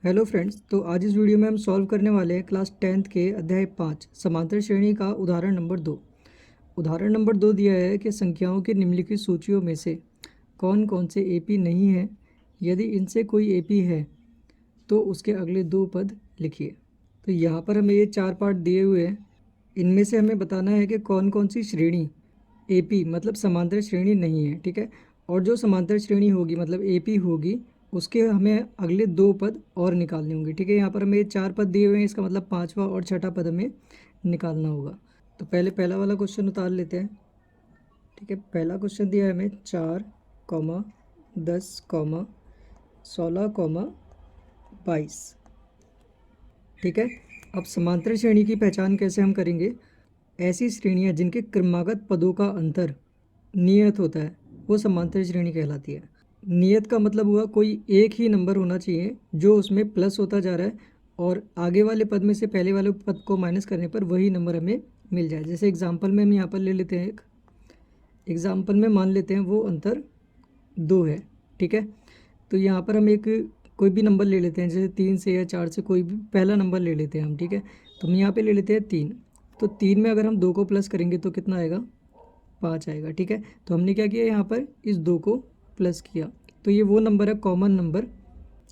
Hello friends, तो आज इस वीडियो में हम सॉल्व करने वाले हैं क्लास 10th के अध्याय 5 समांतर श्रेणी का उदाहरण नंबर 2। उदाहरण नंबर 2 दिया है कि संख्याओं की निम्नलिखित सूचियों में से कौन कौन से एपी नहीं है। यदि इनसे कोई एपी है तो उसके अगले दो पद लिखिए। तो यहाँ पर हमें ये 4 पार्ट दिए हुए हैं। इनमें से हमें बताना है कि कौन कौन सी श्रेणी एपी मतलब समांतर श्रेणी नहीं है, ठीक है। और जो समांतर श्रेणी होगी मतलब एपी होगी उसके हमें अगले दो पद और निकालने होंगे, ठीक है। यहाँ पर हमें 4 पद दिए हुए हैं, इसका मतलब 5वां और छठा पद हमें निकालना होगा। तो पहले पहला वाला क्वेश्चन उतार लेते हैं, ठीक है। पहला क्वेश्चन दिया है हमें 4, 10, 16, 22, ठीक है। अब समांतर श्रेणी की पहचान कैसे हम करेंगे। ऐसी श्रेणियाँ जिनके क्रमागत पदों का अंतर नियत होता है वो समांतर श्रेणी कहलाती है। नियत का मतलब हुआ कोई एक ही नंबर होना चाहिए जो उसमें प्लस होता जा रहा है और आगे वाले पद में से पहले वाले पद को माइनस करने पर वही नंबर हमें मिल जाए। जैसे एग्जांपल में हम यहाँ पर ले लेते हैं, एक एग्जांपल में मान लेते हैं वो अंतर 2 है, ठीक है। तो यहाँ पर हम एक कोई भी नंबर ले लेते हैं, जैसे 3 से या 4 से कोई भी पहला नंबर ले लेते हैं हम, ठीक है। तो हम यहाँ पे ले लेते हैं 3। तो 3 में अगर हम 2 को प्लस करेंगे तो कितना आएगा, 5 आएगा, ठीक है। तो हमने क्या किया, यहाँ पर इस 2 को प्लस किया। तो ये वो नंबर है, कॉमन नंबर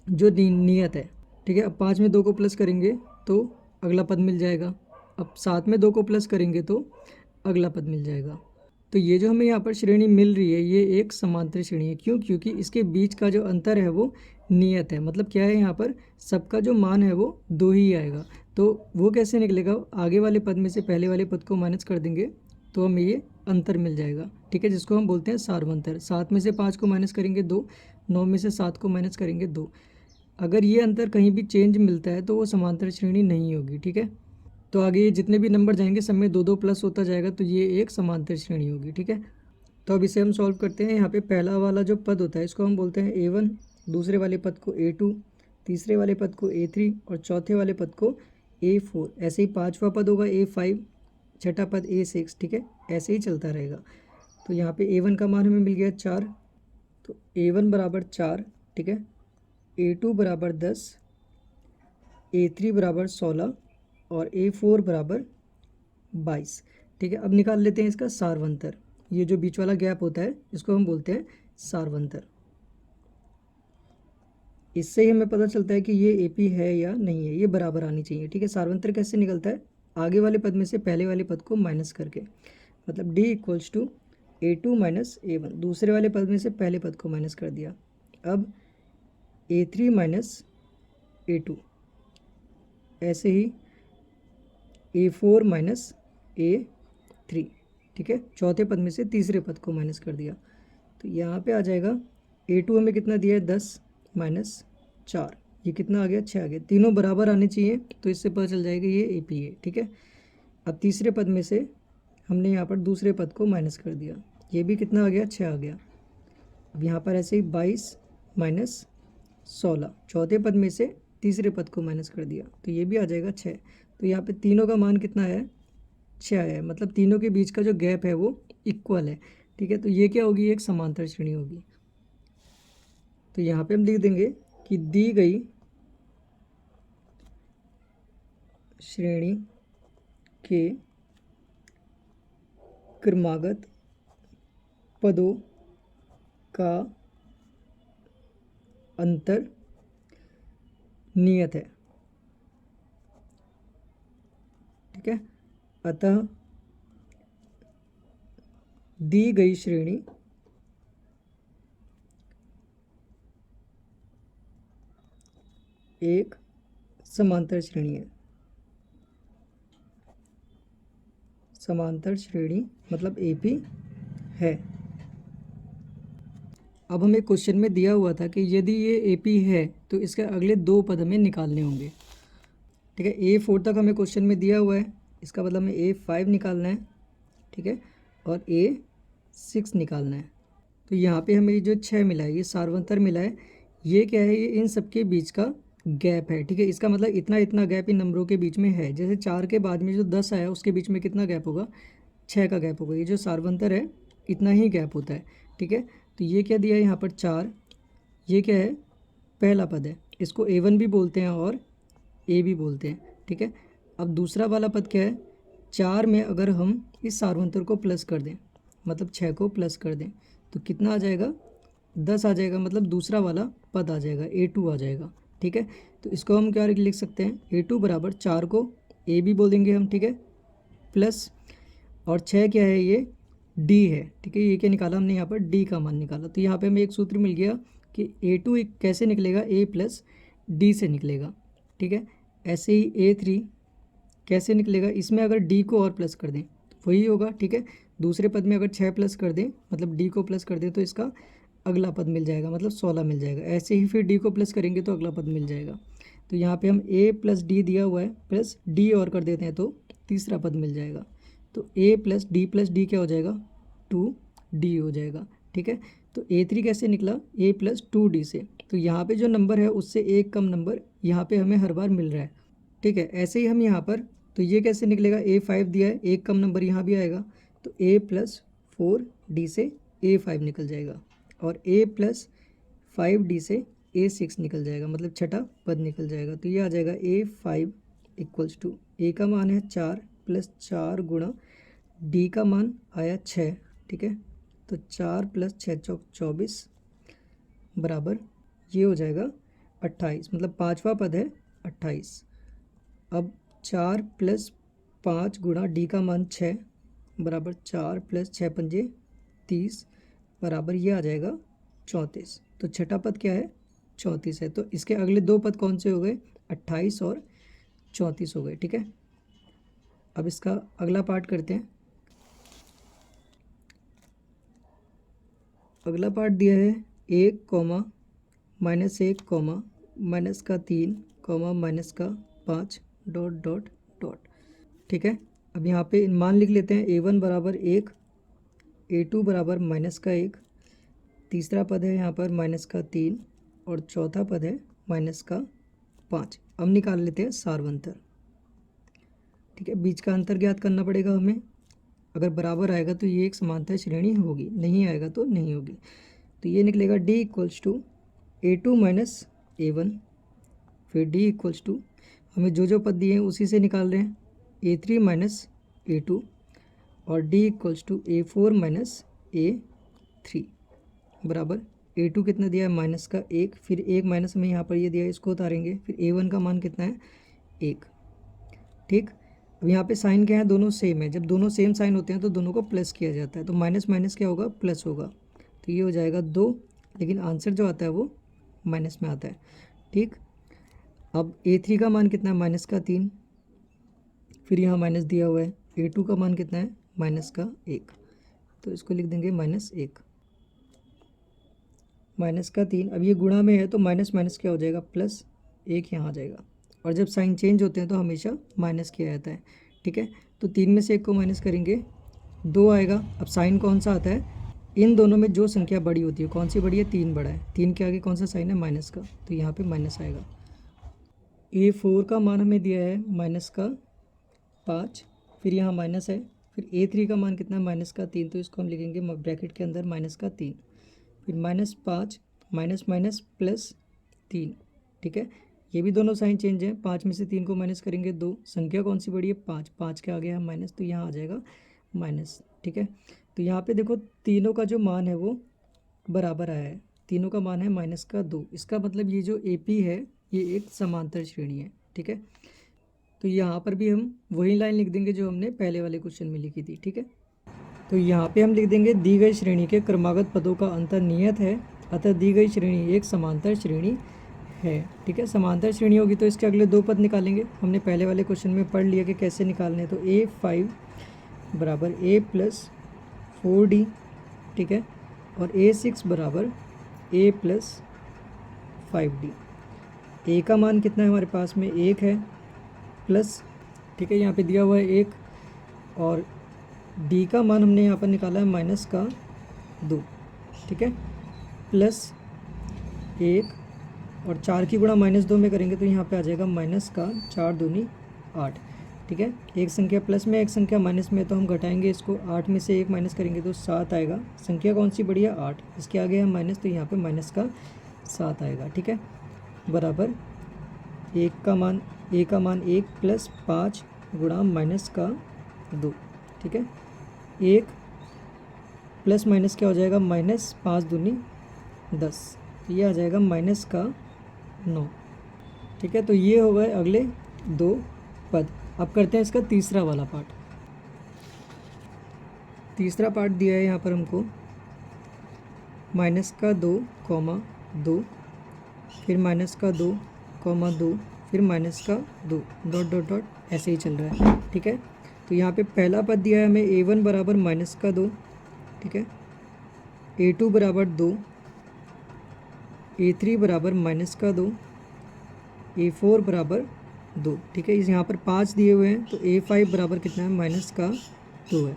जो नियत है, ठीक है। अब 5 में 2 को प्लस करेंगे तो अगला पद मिल जाएगा। अब 7 में 2 को प्लस करेंगे तो अगला पद मिल जाएगा। तो ये जो हमें यहाँ पर श्रेणी मिल रही है ये एक समांतर श्रेणी है। क्यों? क्योंकि इसके बीच का जो अंतर है वो नियत है। मतलब क्या है, यहाँ पर सबका जो मान है वो 2 ही आएगा। तो वो कैसे निकलेगा, आगे वाले पद में से पहले वाले पद को माइनस कर देंगे तो हमें ये अंतर मिल जाएगा, ठीक है, जिसको हम बोलते हैं सार्वंतर। 7 में से 5 को माइनस करेंगे 2, 9 में से 7 को माइनस करेंगे 2। अगर ये अंतर कहीं भी चेंज मिलता है तो वो समांतर श्रेणी नहीं होगी, ठीक है। तो आगे ये जितने भी नंबर जाएंगे सब में 2 2 प्लस होता जाएगा, तो ये एक समांतर श्रेणी होगी, ठीक है। तो अब इसे हम सॉल्व करते हैं। यहाँ पे पहला वाला जो पद होता है इसको हम बोलते हैं A1, दूसरे वाले पद को A2, तीसरे वाले पद को A3 और चौथे वाले पद को A4। ऐसे ही 5वां पद होगा A5, छठा पद A6, ठीक है। ऐसे ही चलता रहेगा। तो यहाँ पे A1 का मान हमें मिल गया 4, तो A1 बराबर 4, ठीक है। A2 बराबर 10, A3 बराबर 16 और A4 बराबर 22, ठीक है। अब निकाल लेते हैं इसका सार्वंतर। ये जो बीच वाला गैप होता है इसको हम बोलते हैं सार्वंतर। इससे ही हमें पता चलता है कि ये एपी है या नहीं है, ये बराबर आनी चाहिए, ठीक है। सार्वंतर कैसे निकलता है, आगे वाले पद में से पहले वाले पद को माइनस करके। मतलब D equals to A2 minus A1, दूसरे वाले पद में से पहले पद को माइनस कर दिया। अब A3 माइनस A2, ऐसे ही A4 माइनस A3, ठीक है। चौथे पद में से तीसरे पद को माइनस कर दिया। तो यहाँ पे आ जाएगा A2 हमें कितना दिया है, 10 माइनस 4, ये कितना आ गया, 6 आ गया। तीनों बराबर आने चाहिए तो इससे पता चल जाएगा ये एपी है, ठीक है। अब तीसरे पद में से हमने यहाँ पर दूसरे पद को माइनस कर दिया, ये भी कितना आ गया, 6 आ गया। अब यहाँ पर ऐसे ही 22 माइनस 16, चौथे पद में से तीसरे पद को माइनस कर दिया तो ये भी आ जाएगा 6। तो यहाँ पे तीनों का मान कितना है, 6 आया है। मतलब तीनों के बीच का जो गैप है वो इक्वल है, ठीक है। तो ये क्या होगी, एक समांतर श्रेणी होगी। तो यहाँ पे हम लिख देंगे कि दी गई श्रेणी के क्रमागत पदों का अंतर नियत है, ठीक है। अतः दी गई श्रेणी एक समांतर श्रेणी है। समांतर श्रेणी मतलब एपी है। अब हमें क्वेश्चन में दिया हुआ था कि यदि ये एपी है तो इसके अगले दो पद हमें निकालने होंगे, ठीक है। A4 तक हमें क्वेश्चन में दिया हुआ है, इसका मतलब हमें A5 निकालना है, ठीक है, और A6 निकालना है। तो यहाँ पे हमें जो 6 मिला है ये सार्वंतर मिला है। ये क्या है, ये इन सबके बीच का गैप है, ठीक है। इसका मतलब इतना इतना गैप इन नंबरों के बीच में है। जैसे 4 के बाद में जो 10 आया उसके बीच में कितना गैप होगा, 6 का गैप होगा। ये जो सार्वंतर है इतना ही गैप होता है, ठीक है। तो ये क्या दिया है यहाँ पर 4, ये क्या है, पहला पद है, इसको A1 भी बोलते हैं और A भी बोलते हैं, ठीक है। अब दूसरा वाला पद क्या है, 4 में अगर हम इस सार्वंतर को प्लस कर दें, मतलब 6 को प्लस कर दें, तो कितना आ जाएगा, 10 आ जाएगा, मतलब दूसरा वाला पद आ जाएगा, A2 आ जाएगा, ठीक है। तो इसको हम क्या लिख सकते हैं, A2 बराबर 4 को A भी बोल देंगे हम, ठीक है, प्लस और 6 क्या है, ये D है, ठीक है। ये क्या निकाला हमने यहाँ पर, D का मान निकाला। तो यहाँ पे हमें एक सूत्र मिल गया कि A2 कैसे निकलेगा, A प्लस D से निकलेगा, ठीक है। ऐसे ही A3 कैसे निकलेगा, इसमें अगर D को और प्लस कर दें तो वही होगा, ठीक है। दूसरे पद में अगर 6 प्लस कर दें, मतलब D को प्लस कर दें, तो इसका अगला पद मिल जाएगा, मतलब 16 मिल जाएगा। ऐसे ही फिर D को प्लस करेंगे तो अगला पद मिल जाएगा। तो यहाँ पे हम A प्लस D दिया हुआ है, प्लस D और कर देते हैं तो तीसरा पद मिल जाएगा। तो A प्लस डी क्या हो जाएगा, 2D हो जाएगा, ठीक है। तो A3 कैसे निकला, A प्लस 2D से। तो यहाँ पे जो नंबर है उससे एक कम नंबर यहाँ पे हमें हर बार मिल रहा है, ठीक है। ऐसे ही हम यहाँ पर, तो ये कैसे निकलेगा, A5 दिया है, एक कम नंबर यहाँ भी आएगा, तो A प्लस 4D से A5 निकल जाएगा, और A प्लस 5D से A6 निकल जाएगा, मतलब छठा पद निकल जाएगा। तो ये आ जाएगा A5 इक्वल्स टू, A का मान है 4 प्लस 4 गुणा D का मान आया 6, ठीक है। तो 4 प्लस 6 चौक 24 बराबर ये हो जाएगा 28, मतलब पाँचवा पद है 28। अब 4 प्लस 5 गुणा D का मान 6 बराबर 4 प्लस 6 पंजे 30 बराबर ये आ जाएगा 34। तो छठा पद क्या है, 34 है। तो इसके अगले दो पद कौन से हो गए, 28 और 34 हो गए, ठीक है। अब इसका अगला पार्ट करते हैं। अगला पार्ट दिया है 1 comma -1 comma -3 comma -5 dot dot dot, ठीक है। अब यहाँ पे मान लिख लेते हैं, A1 बराबर 1, A2 बराबर -1, तीसरा पद है यहाँ पर -3 और चौथा पद है -5। अब निकाल लेते हैं सार्वंतर, ठीक है। बीच का अंतर ज्ञात करना पड़ेगा हमें। अगर बराबर आएगा तो ये एक समांतर श्रेणी होगी, नहीं आएगा तो नहीं होगी। तो ये निकलेगा D equals to A2 minus A1, फिर D इक्वल्स टू, हमें जो पद दिए हैं उसी से निकाल रहे हैं, A3 माइनस A2, और D equals to A4 minus A3 बराबर A2 कितना दिया है, -1, फिर एक माइनस हमें यहाँ पर ये दिया है, इसको उतारेंगे, फिर A1 का मान कितना है, 1, ठीक। अब यहाँ पे साइन क्या है, दोनों सेम है। जब दोनों सेम साइन होते हैं तो दोनों को प्लस किया जाता है, तो माइनस माइनस क्या होगा, प्लस होगा। तो ये हो जाएगा 2, लेकिन आंसर जो आता है वो माइनस में आता है, ठीक। अब A3 का मान कितना है, -3, फिर यहाँ माइनस दिया हुआ है। A2 का मान कितना है, -1, तो इसको लिख देंगे -1, -3। अब ये गुणा में है तो माइनस माइनस क्या हो जाएगा, +1 यहाँ आ जाएगा। और जब साइन चेंज होते हैं तो हमेशा माइनस किया जाता है, ठीक है। तो 3 में से 1 को माइनस करेंगे, 2 आएगा। अब साइन कौन सा आता है, इन दोनों में जो संख्या बड़ी होती है, कौन सी बड़ी है, 3 बड़ा है। 3 के आगे कौन सा साइन है, माइनस का, तो यहाँ पे माइनस आएगा। A4 का मान हमें दिया है -5, फिर यहाँ माइनस है, फिर A3 का मान कितना है, -3, तो इसको हम लिखेंगे ब्रैकेट के अंदर -3, फिर -5 माइनस माइनस +3, ठीक है। ये भी दोनों साइन चेंज है। 5 में से 3 को माइनस करेंगे 2, संख्या कौन सी बड़ी है, 5 के आगे है माइनस, तो यहाँ आ जाएगा माइनस, ठीक है। तो यहाँ पे देखो तीनों का जो मान है वो बराबर आया है, तीनों का मान है -2। इसका मतलब ये जो AP है ये एक समांतर श्रेणी है, ठीक है। तो यहाँ पर भी हम वही लाइन लिख देंगे जो हमने पहले वाले क्वेश्चन में लिखी थी, ठीक है। तो यहाँ पे हम लिख देंगे, दी गई श्रेणी के क्रमागत पदों का अंतर नियत है, अतः दी गई श्रेणी एक समांतर श्रेणी है, ठीक है। समांतर श्रेणी होगी तो इसके अगले दो पद निकालेंगे। हमने पहले वाले क्वेश्चन में पढ़ लिया कि कैसे निकालने। तो A5 बराबर A प्लस 4D, ठीक है, और A6 बराबर A प्लस 5D। A का मान कितना है हमारे पास में, 1 है, प्लस, ठीक है, यहाँ पे दिया हुआ है 1, और D का मान हमने यहाँ पर निकाला है -2, ठीक है, प्लस 1, और 4 की गुणा -2 में करेंगे तो यहाँ पे आ जाएगा -4 दूनी 8, ठीक है। एक संख्या प्लस में, एक संख्या माइनस में, तो हम घटाएंगे इसको, 8 में से 1 माइनस करेंगे तो 7 आएगा। संख्या कौन सी बड़ी है, 8, इसके आगे है माइनस, तो यहाँ पे -7 आएगा, ठीक है। बराबर ए का मान 1 प्लस 5 गुणा माइनस का 2। ठीक है, 1 प्लस माइनस क्या हो जाएगा, माइनस 5 दूनी 10, तो ये आ जाएगा माइनस का 9। ठीक है, तो ये हो गए अगले 2 पद। अब करते हैं इसका तीसरा वाला पार्ट। तीसरा पार्ट दिया है यहाँ पर हमको माइनस का 2 कॉमा 2, फिर माइनस का 2 कॉमा 2, फिर माइनस का 2, डॉट डॉट डॉट ऐसे ही चल रहा है। ठीक है, तो यहाँ पे पहला पद दिया है हमें a1 बराबर माइनस का 2। ठीक है, a2 बराबर 2, a3 बराबर माइनस का 2, a4 बराबर 2। ठीक है, इस यहाँ पर 5 दिए हुए हैं, तो a5 बराबर कितना है, माइनस का 2 है।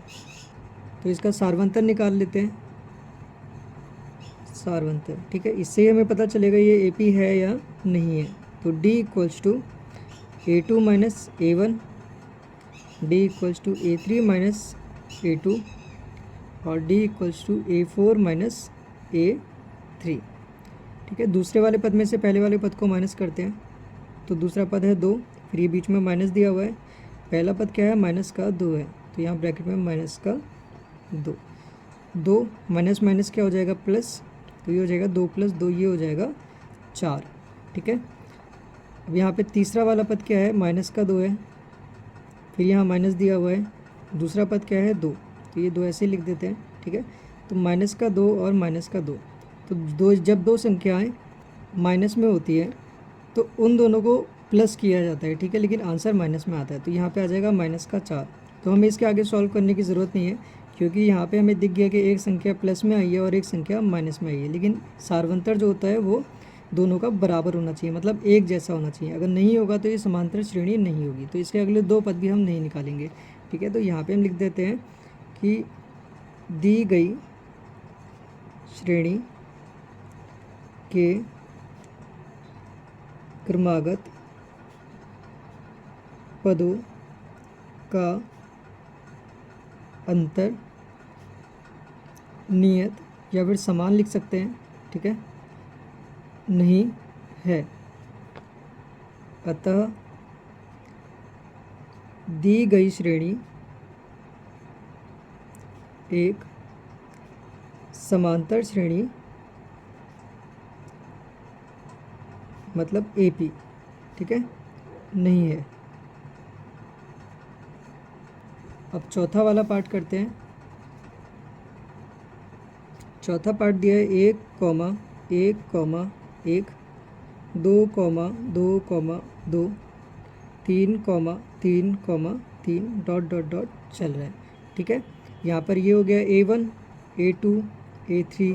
तो इसका सारवंतर निकाल लेते हैं, सारवंतर। ठीक है, इससे हमें पता चलेगा ये AP है या नहीं है। तो D equals to A2 minus A1, D equals to A3 minus A2 और D equals to A4 minus A3। ठीक है, दूसरे वाले पद में से पहले वाले पद को माइनस करते हैं, तो दूसरा पद है 2, फिर ये बीच में माइनस दिया हुआ है, पहला पद क्या है, माइनस का 2 है, तो यहाँ ब्रैकेट में माइनस का 2, 2 माइनस माइनस क्या हो जाएगा, प्लस, तो ये हो जाएगा 2 प्लस 2, ये हो जाएगा 4। ठीक है, अब यहाँ पे तीसरा वाला पद क्या है, माइनस का 2 है, फिर यहाँ माइनस दिया हुआ है, दूसरा पद क्या है 2, तो ये 2 ऐसे लिख देते हैं। ठीक है, तो माइनस का 2 और माइनस का 2, तो जब दो संख्याएं माइनस में होती है तो उन दोनों को प्लस किया जाता है। ठीक है, लेकिन आंसर माइनस में आता है, तो यहाँ पे आ जाएगा माइनस का 4। तो हमें इसके आगे सॉल्व करने की ज़रूरत नहीं है, क्योंकि यहाँ पे हमें दिख गया कि एक संख्या प्लस में आई है और एक संख्या माइनस में आई है, लेकिन सारवंतर जो होता है वो दोनों का बराबर होना चाहिए, मतलब एक जैसा होना चाहिए। अगर नहीं होगा तो ये समांतर श्रेणी नहीं होगी, तो इसके अगले 2 पद भी हम नहीं निकालेंगे। ठीक है, तो यहाँ पे हम लिख देते हैं कि दी गई श्रेणी के क्रमागत पदों का अंतर नियत या फिर समान लिख सकते हैं। ठीक है, नहीं है, अतः दी गई श्रेणी एक समांतर श्रेणी मतलब AP, ठीक है, नहीं है। अब चौथा वाला पार्ट करते हैं। चौथा पार्ट दिया है 1 comma 1 comma 1, 2 comma 2 comma 2, 3 comma 3 comma 3, dot dot dot चल रहा है। ठीक है, यहाँ पर ये हो गया A1, A2, A3,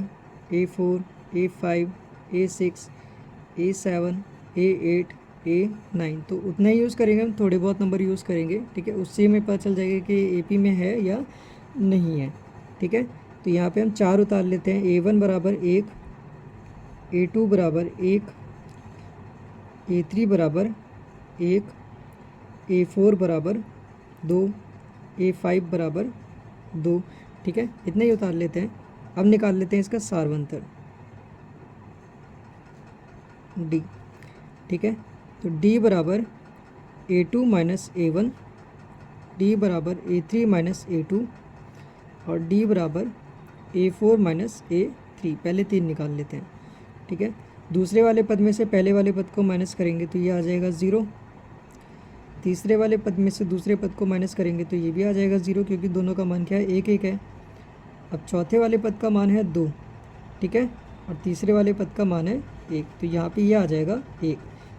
A4, A5, A6, A7, A8, A9, तो उतना ही यूज़ करेंगे हम, थोड़े बहुत नंबर यूज़ करेंगे। ठीक है, उससे हमें पता चल जाएगा कि AP में है या नहीं है। ठीक है, तो यहाँ पे हम 4 उतार लेते हैं। A1 बराबर 1, A2 बराबर 1, A3 बराबर 1, A4 बराबर 2, A5 बराबर 2। ठीक है, इतना ही उतार लेते हैं। अब निकाल लेते हैं इसका सारवंतर D। ठीक है, तो D बराबर A2 माइनस A1, D बराबर A3 माइनस A2 और D बराबर A4 माइनस A3। पहले 3 निकाल लेते हैं। ठीक है, दूसरे वाले पद में से पहले वाले पद को माइनस करेंगे तो ये आ जाएगा 0। तीसरे वाले पद में से दूसरे पद को माइनस करेंगे तो ये भी आ जाएगा 0, क्योंकि दोनों का मान क्या है, 1 1 है। अब चौथे वाले पद का मान है 2, ठीक है, और तीसरे वाले पद का मान है 1, तो यहाँ पे ये आ जाएगा 1।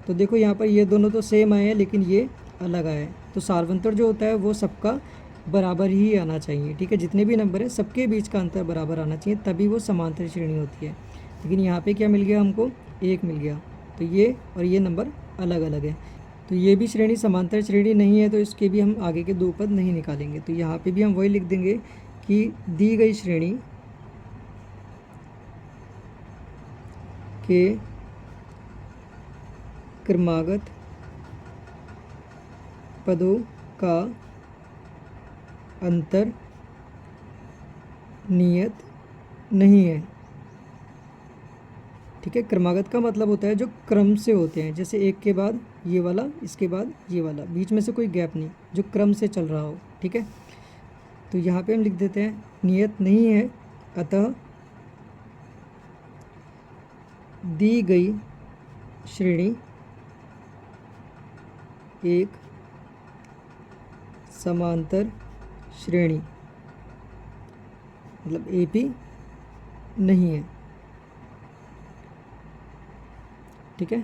तो देखो यहाँ पर ये दोनों तो सेम आए हैं, लेकिन ये अलग आए हैं। तो सारवंतर जो होता है वो सबका बराबर ही आना चाहिए। ठीक है, जितने भी नंबर है सबके बीच का अंतर बराबर आना चाहिए, तभी वो समांतर श्रेणी होती है। लेकिन यहाँ पे क्या मिल गया हमको, 1 मिल गया, तो ये और ये नंबर अलग अलग है। तो ये भी श्रेणी समांतर श्रेणी नहीं है, तो इसके भी हम आगे के 2 पद नहीं निकालेंगे। तो यहाँ पे भी हम वही लिख देंगे कि दी गई श्रेणी के क्रमागत पदों का अंतर नियत नहीं है। ठीक ठीक है। क्रमागत का मतलब होता है जो क्रम से होते हैं, जैसे एक के बाद ये वाला, इसके बाद ये वाला, बीच में से कोई गैप नहीं, जो क्रम से चल रहा हो। ठीक है, तो यहाँ पे हम लिख देते हैं नियत नहीं है, अतः दी गई श्रेणी एक समांतर श्रेणी, मतलब एपी नहीं है। ठीक है।